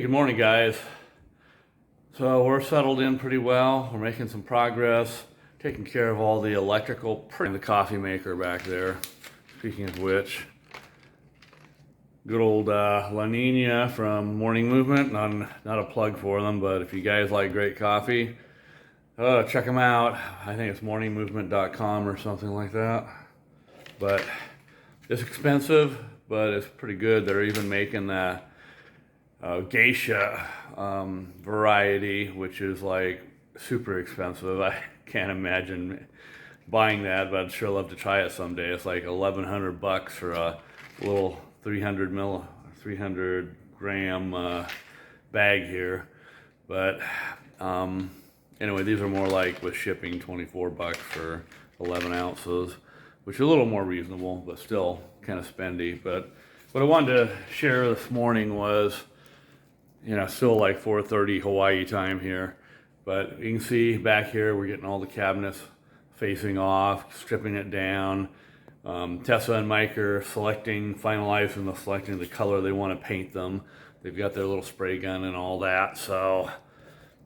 good morning, guys. So we're settled in pretty well. We're making some progress, taking care of all the electrical, and the coffee maker back there. Speaking of which, good old La Nina from Morning Movement. Not a plug for them, but if you guys like great coffee, check them out. I think it's morningmovement.com or something like that. But it's expensive, but it's pretty good. They're even making the geisha variety, which is like super expensive. I can't imagine buying that, but I'd sure love to try it someday. It's like $1,100 for a little 300 gram bag here. But anyway, these are more like with shipping $24 for 11 ounces, which is a little more reasonable, but still kind of spendy. But what I wanted to share this morning was, still like 4:30 Hawaii time here, but you can see back here we're getting all the cabinets facing off, stripping it down. Tessa and Mike are finalizing selecting the color they want to paint them. They've got their little spray gun and all that, so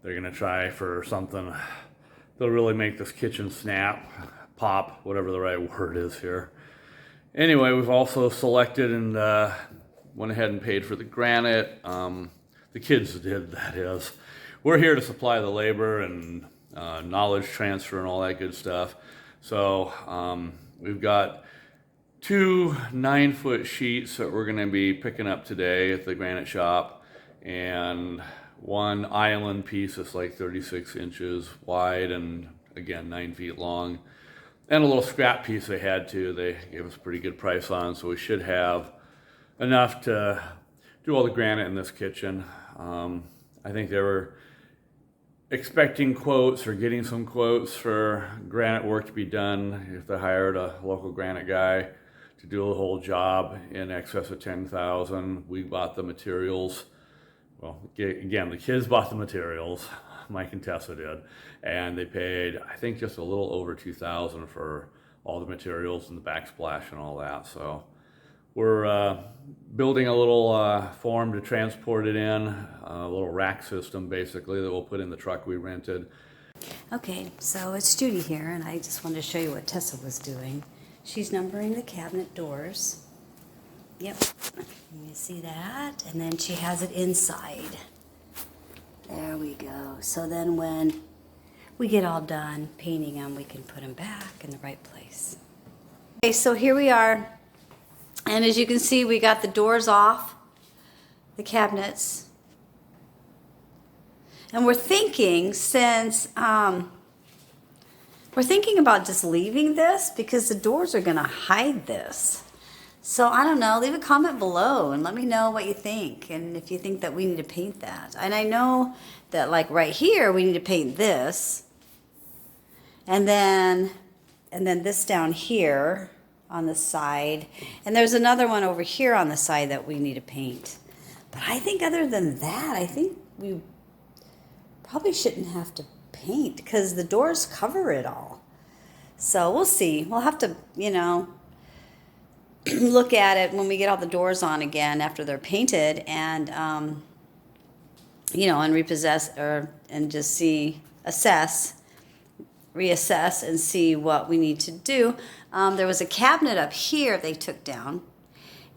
they're gonna try for something that'll really make this kitchen snap, pop, whatever the right word is here. Anyway, we've also selected and went ahead and paid for the granite. The kids did, that is. We're here to supply the labor and knowledge transfer and all that good stuff. So we've got 2 9-foot sheets that we're gonna be picking up today at the granite shop, and 1 island piece that's like 36 inches wide and again 9 feet long, and a little scrap piece they had too. They gave us a pretty good price on, so we should have enough to do all the granite in this kitchen. I think they were expecting quotes or getting some quotes for granite work to be done if they hired a local granite guy to do the whole job in excess of $10,000. We bought the materials. Well, again, the kids bought the materials. Mike and Tessa did, and they paid, I think, just a little over $2,000 for all the materials and the backsplash and all that. So we're building a little form to transport it in, a little rack system basically that we'll put in the truck we rented. Okay, so it's Judy here, and I just wanted to show you what Tessa was doing. She's numbering the cabinet doors. Yep, you see that? And then she has it inside. There we go. So then when we get all done painting them, we can put them back in the right place. Okay, so here we are. And as you can see, we got the doors off, the cabinets. And we're thinking, we're thinking about just leaving this because the doors are gonna hide this. So I don't know, leave a comment below and let me know what you think and if you think that we need to paint that. And I know that like right here, we need to paint this. And then this down here on the side. And there's another one over here on the side that we need to paint. But I think other than that, I think we probably shouldn't have to paint because the doors cover it all. So we'll see. We'll have to, look at it when we get all the doors on again after they're painted and, and and just reassess and see what we need to do. There was a cabinet up here they took down,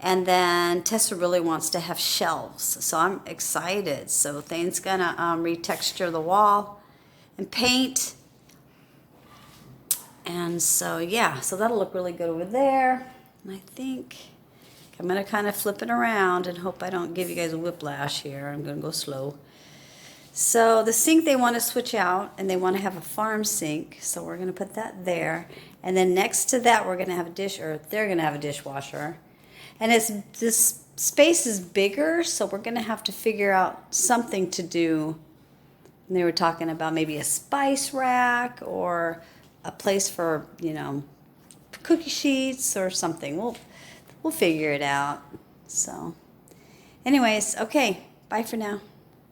and then Tessa really wants to have shelves, so I'm excited. So Thane's gonna retexture the wall and paint, and so yeah, so that'll look really good over there. And I think I'm gonna kind of flip it around and hope I don't give you guys a whiplash here. I'm gonna go slow. So the sink they want to switch out, and they want to have a farm sink, so we're going to put that there. And then next to that, we're going to have they're going to have a dishwasher. And this space is bigger, so we're going to have to figure out something to do. And they were talking about maybe a spice rack or a place for, cookie sheets or something. We'll figure it out. So anyways, okay, bye for now.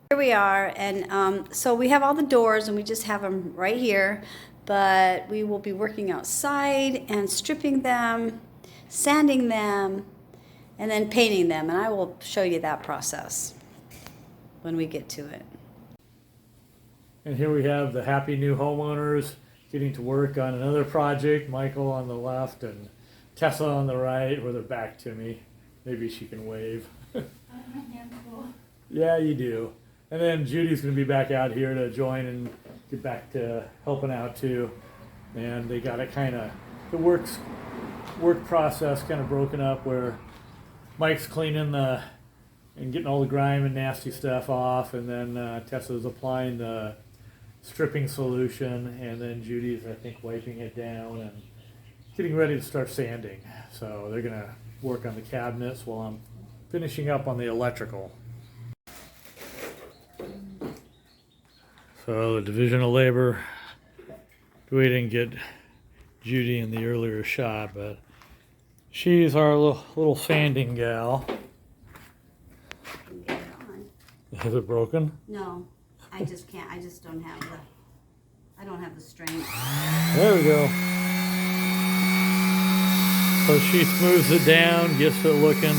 Here we are, and so we have all the doors and we just have them right here, but we will be working outside and stripping them, sanding them, and then painting them, and I will show you that process. when we get to it. And here we have the happy new homeowners getting to work on another project. Michael on the left and Tessa on the right, with her back to me. Maybe she can wave. Yeah, you do. And then Judy's going to be back out here to join and get back to helping out too. And they got it kind of, the work process kind of broken up where Mike's cleaning and getting all the grime and nasty stuff off, and then Tessa's applying the stripping solution, and then Judy's, I think, wiping it down and getting ready to start sanding. So they're going to work on the cabinets while I'm finishing up on the electrical. So the division of labor, we didn't get Judy in the earlier shot, but she's our little sanding gal. Get it on. Is it broken? No, I just can't. I just don't have the strength. There we go. So she smooths it down, gets it looking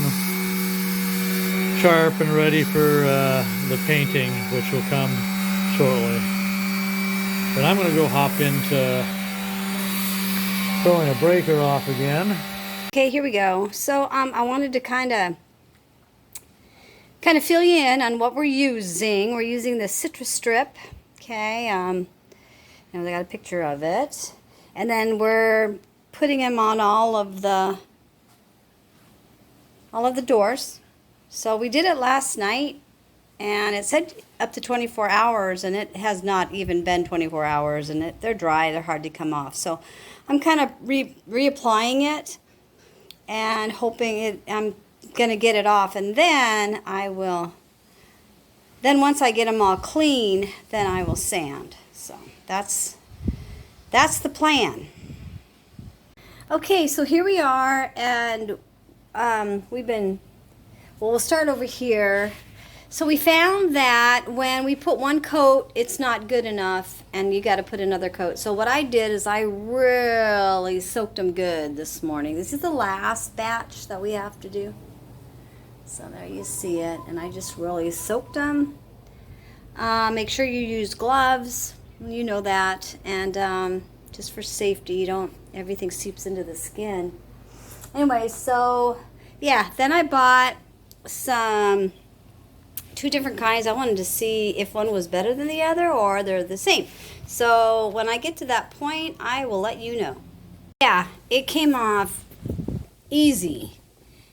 sharp and ready for the painting, which will come shortly. But I'm going to go hop into throwing a breaker off again. Okay, here we go. So I wanted to kind of fill you in on what we're using. We're using the citrus strip. Okay, I got a picture of it, and then we're putting them on all of the doors. So we did it last night, and it said up to 24 hours, and it has not even been 24 hours, and they're dry, they're hard to come off. So I'm kind of reapplying it and hoping I'm going to get it off, and then once I get them all clean, then I will sand. So that's the plan. Okay, so here we are, and we'll start over here. So we found that when we put one coat, it's not good enough, and you got to put another coat. So what I did is I really soaked them good this morning. This is the last batch that we have to do. So there you see it, and I just really soaked them. Make sure you use gloves, you know that, and just for safety, everything seeps into the skin. Anyway, so yeah, then I bought two different kinds. I wanted to see if one was better than the other or they're the same. So when I get to that point, I will let you know. Yeah, it came off easy.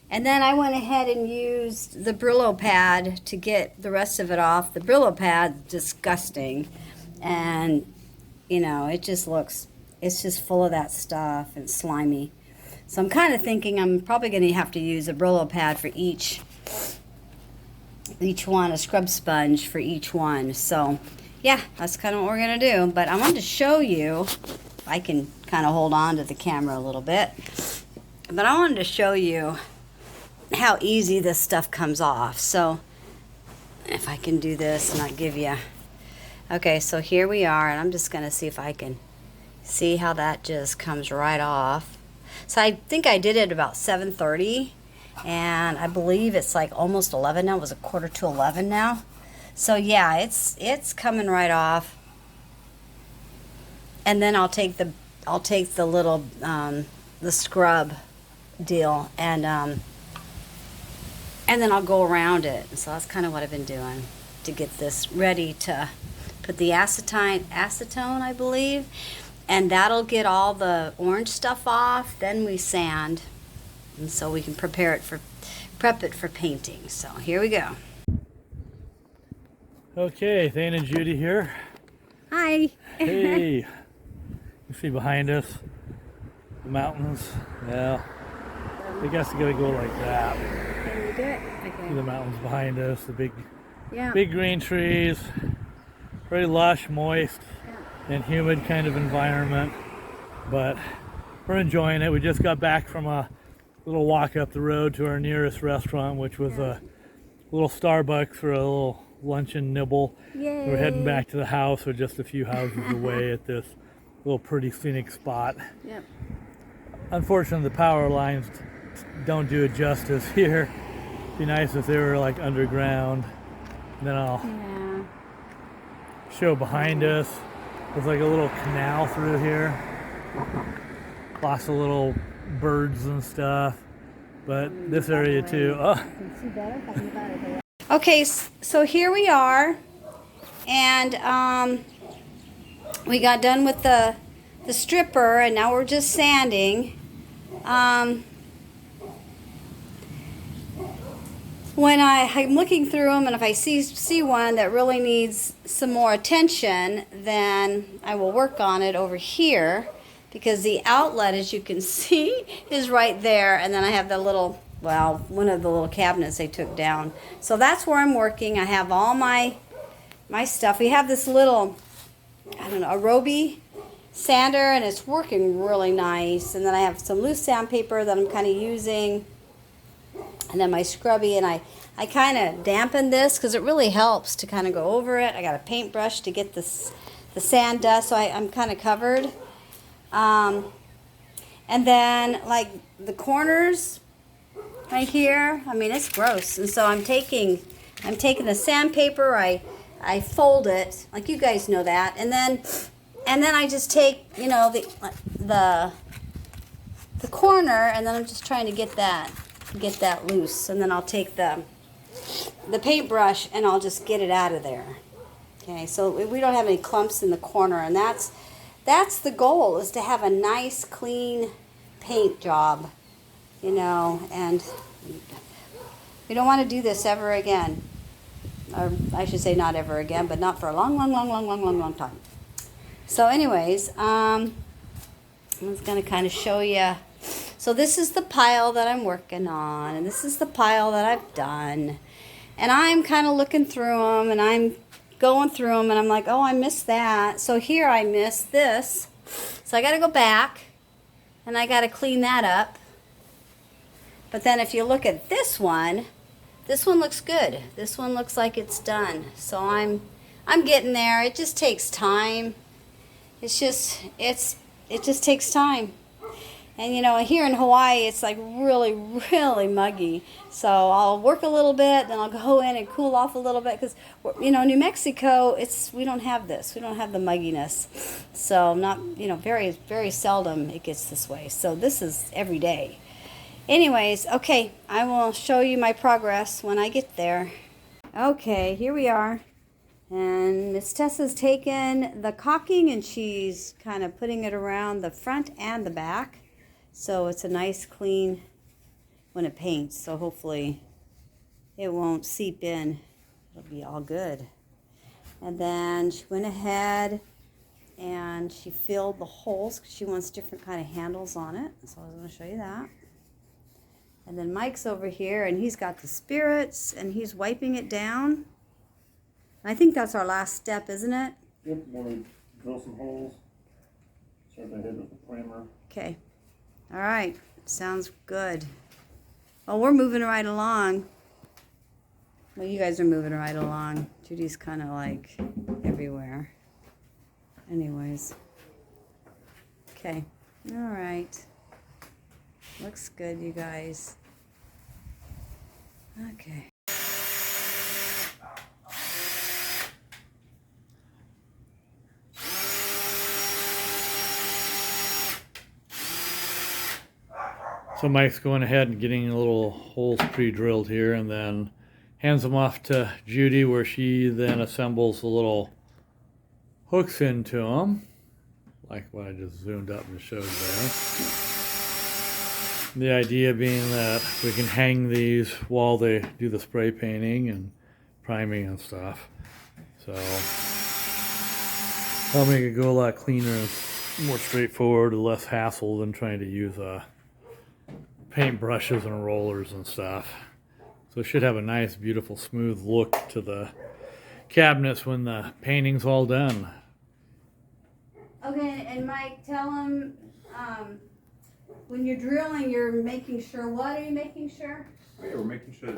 And then I went ahead and used the Brillo pad to get the rest of it off. The Brillo pad's disgusting. And, it's just full of that stuff and slimy. So I'm kind of thinking I'm probably going to have to use a Brillo pad for each one, a scrub sponge for each one. So, yeah, that's kind of what we're going to do. But I wanted to show you, if I can kind of hold on to the camera a little bit, but I wanted to show you how easy this stuff comes off. So if I can do this and not give you, okay, so here we are, and I'm just going to see if I can see how that just comes right off. So I think I did it about 7:30, and I believe it's like almost 11 now. It was a quarter to 11 now. So yeah, it's coming right off. And then I'll take the little the scrub deal, and then I'll go around it. So that's kind of what I've been doing to get this ready to put the acetone, I believe, and that'll get all the orange stuff off. Then we sand, and so we can prep it for painting. So here we go. Okay, Thane and Judy here. Hi. Hey, you see behind us the mountains? Yeah, I guess you gotta go like that. Can we do it? See Okay. the mountains behind us, the big Yeah. green trees, very lush, moist, and humid kind of environment, but we're enjoying it. We just got back from a little walk up the road to our nearest restaurant, which was a little Starbucks for a little luncheon nibble. Yay. We're heading back to the house. We're just a few houses away at this little pretty scenic spot. Yep. Unfortunately, the power lines don't do it justice here. It'd be nice if they were like underground. And then I'll Yeah. show behind us. There's like a little canal through here. Lots of little birds and stuff. But this area too. Oh. Okay, so here we are, and we got done with the stripper, and now we're just sanding. When I'm looking through them, and if I see one that really needs some more attention, then I will work on it over here, because the outlet, as you can see, is right there, and then I have the little, well, one of the little cabinets they took down. So that's where I'm working. I have all my stuff. We have this little, I don't know, a Roby sander, and it's working really nice. And then I have some loose sandpaper that I'm kind of using, and then my scrubby, and I kind of dampen this because it really helps to kind of go over it. I got a paintbrush to get the sand dust, so I'm kind of covered. And then like the corners right here, I mean, it's gross. And so I'm taking the sandpaper, I fold it, like you guys know that, and then I just take, you know, the corner, and then I'm just trying to get that loose, and then I'll take the paintbrush and I'll just get it out of there. Okay, so we don't have any clumps in the corner, and that's the goal, is to have a nice clean paint job, you know, and we don't want to do this ever again. Or I should say not ever again, but not for a long time. So anyways, I'm just going to kind of show you. So this is the pile that I'm working on, and this is the pile that I've done. And I'm kind of looking through them, and I'm going through them, and I'm like, oh, I missed that. So here I missed this. So I got to go back, and I got to clean that up. But then if you look at this one looks good. This one looks like it's done. So I'm getting there. It just takes time. It just takes time. And you know, here in Hawaii, it's like really, really muggy. So I'll work a little bit, then I'll go in and cool off a little bit, because you know, New Mexico, we don't have this. We don't have the mugginess. So not, you know, very, very seldom it gets this way. So this is every day. Anyways, okay, I will show you my progress when I get there. Okay, here we are. And Miss Tessa's taken the caulking and she's kind of putting it around the front and the back. So it's a nice clean when it paints. So hopefully it won't seep in. It'll be all good. And then she went ahead and she filled the holes because she wants different kind of handles on it. So I was going to show you that. And then Mike's over here, and he's got the spirits, and he's wiping it down. I think that's our last step, isn't it? Yep, want to drill some holes. Start the head with the primer. Okay. All right. Sounds good. Well, we're moving right along. Well, you guys are moving right along. Judy's kind of like everywhere. Anyways. Okay. All right. Looks good, you guys. Okay. So Mike's going ahead and getting the little holes pre-drilled here, and then hands them off to Judy, where she then assembles the little hooks into them, like what I just zoomed up and showed there. The idea being that we can hang these while they do the spray painting and priming and stuff. So that'll make it go a lot cleaner and more straightforward, less hassle than trying to use paint brushes and rollers and stuff. So it should have a nice, beautiful, smooth look to the cabinets when the painting's all done. Okay, and Mike, tell him, when you're drilling, you're making sure, what are you making sure? Oh, yeah, we're making sure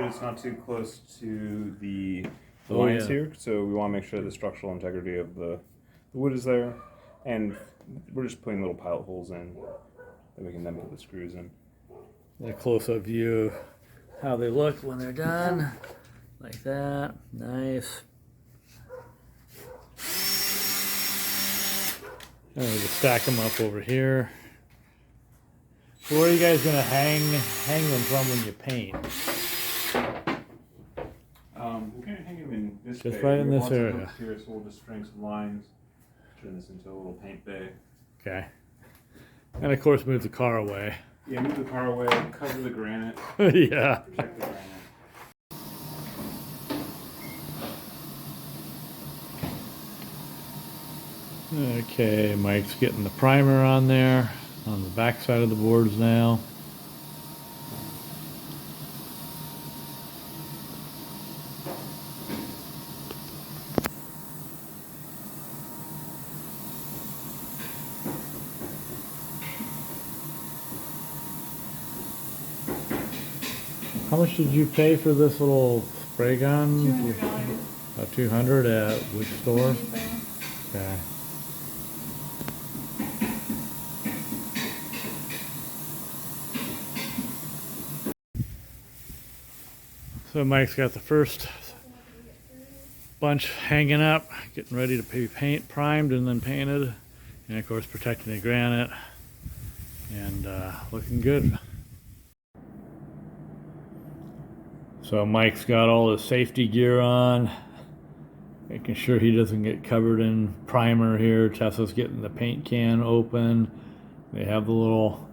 it's not too close to the Oh, lines yeah. here. So we want to make sure the structural integrity of the wood is there, and we're just putting little pilot holes in that we can then put the screws in. A close-up view of how they look when they're done. like that. Nice. And we just stack them up over here. So where are you guys gonna hang them from when you paint? We're gonna hang them in this Just bay. right in We have this lots of area. hooks here, so we'll just string some lines, turn this into a little paint bay. Okay. And of course move the car away. Yeah, move the car away, cover the granite, Yeah. protect the granite. Okay, Mike's getting the primer on there, on the back side of the boards now. How much did you pay for this little spray gun? $200. About 200 at which store? Okay. So Mike's got the first bunch hanging up, getting ready to be primed and then painted, and of course protecting the granite, and looking good. So Mike's got all his safety gear on, making sure he doesn't get covered in primer here. Tessa's getting the paint can open. They have the little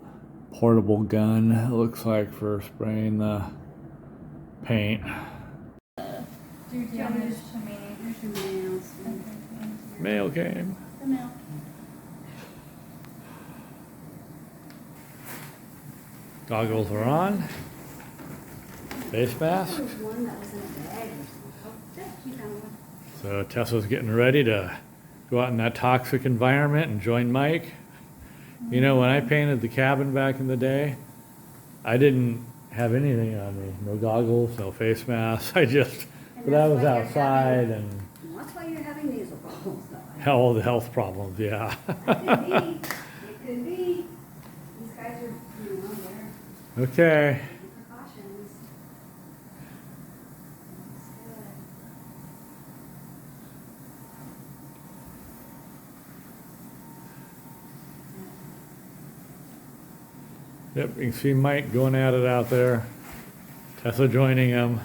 portable gun, it looks like, for spraying the paint. Do damage to me. Mail came. The mail. Goggles are on. Face mask. There was one that was in a bag or something. Oh, there, you found one. So Tessa's getting ready to go out in that toxic environment and join Mike. You know, when I painted the cabin back in the day, I didn't have anything on me. No goggles, no face mask. But I was outside and And that's why you're having nasal problems, though. all the health problems, yeah. It could be. It could be. These guys are, they're Okay. taking precautions. That's good. Yep, you can see Mike going at it out there. Tessa joining him.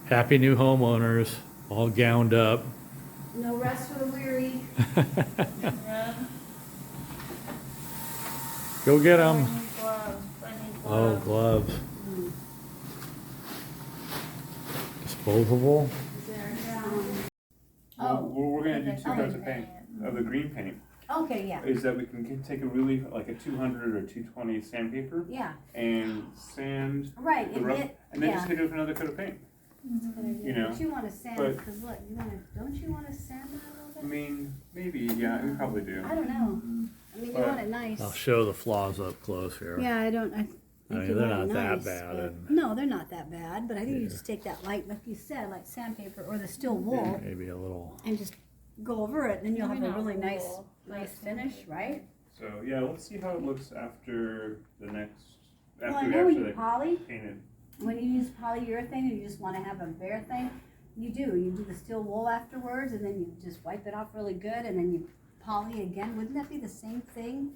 Happy new homeowners, all gowned up. No rest for the weary. Go get I them. need gloves. I need Oh, gloves. gloves. Disposable. Is there Well, what we're gonna do Okay. two coats of paint, of the green paint, Okay, yeah. is that we can take a really, like a 200 or 220 sandpaper Yeah, and sand right, the and rough, then, and then just yeah. hit it with another coat of paint. You know, But you wanna sand, but- cause look, don't you wanna sand it a I little bit? mean, maybe, yeah, we probably do. I don't know. I mean, you But- want it nice. I'll show the flaws up close here. Yeah, I I mean, think you they're want it not that nice, bad, but- and- No, they're not that bad, but I think you Yeah. just take that light, like you said, like sandpaper or the steel wool Maybe a little. and just go over it, and then you'll have Maybe a not really nice, wool, nice but finish, right? So yeah, let's see how it looks after the next, Well, I after we know when you actually poly, painted. when you use polyurethane and you just wanna have a bare thing, you do the steel wool afterwards, and then you just wipe it off really good, and then you poly again. Wouldn't that be the same thing?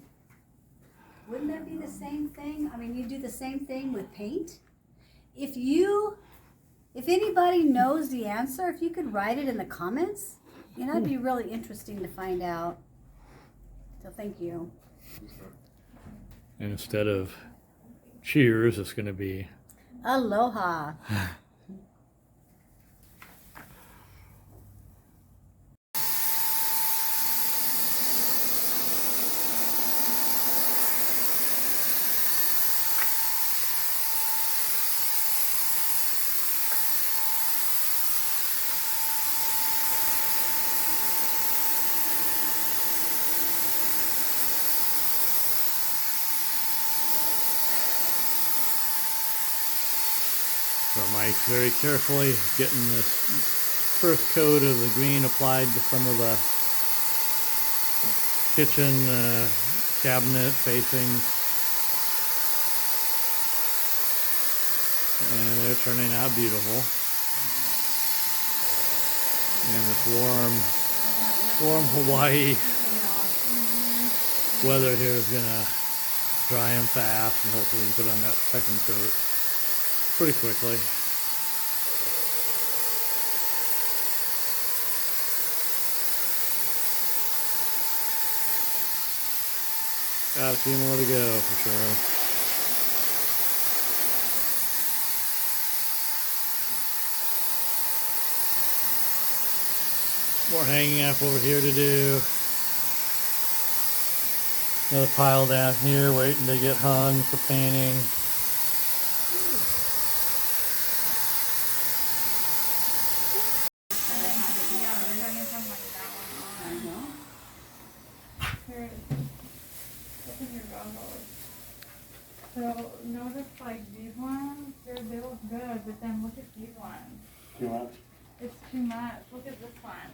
Wouldn't that be the same thing? I mean, you do the same thing with paint. If anybody knows the answer, if you could write it in the comments, you know, that'd be really interesting to find out. So thank you. And instead of cheers, it's going to be. Aloha. So Mike's very carefully getting this first coat of the green applied to some of the kitchen cabinet facings. And they're turning out beautiful. And this warm Hawaii weather here is gonna dry them fast, and hopefully we can put on that second coat pretty quickly. Got a few more to go for sure. More hanging up over here to do. Another pile down here waiting to get hung for painting. Yeah, we're having something like that one on. Here it is. Open your goggles. So notice like these ones, they look good, but then look at these ones. Too much? It's too much. Look at this one.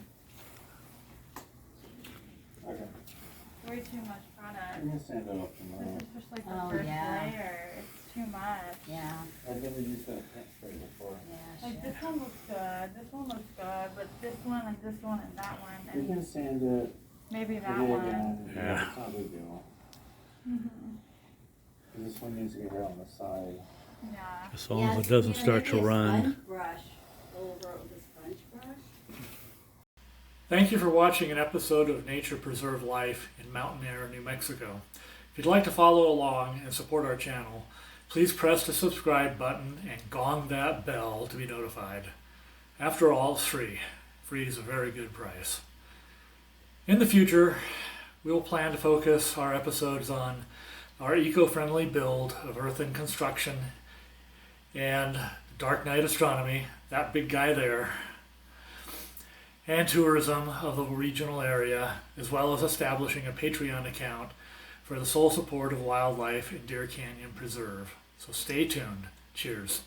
Okay. Way too much product. I'm gonna stand it up tomorrow. This is just like the Oh, first yeah. layer. It's too much. Yeah, I've never used that paint spray before. yeah, Like this one looks good. This one looks good, but this one and this one and that one We and can sand it, maybe put that it one. again. Yeah. It's not a big deal. Mhm. This one needs to get here on the side. Yeah. As long as it doesn't start to run. Brush over it with a sponge brush. Thank you for watching an episode of Nature Preserve Life in Mountain Air, New Mexico. If you'd like to follow along and support our channel, please press the subscribe button and gong that bell to be notified. After all, it's free. Free is a very good price. In the future, we will plan to focus our episodes on our eco-friendly build of earthen construction and dark night astronomy, that big guy there, and tourism of the regional area, as well as establishing a Patreon account for the sole support of wildlife in Deer Canyon Preserve. So stay tuned. Cheers.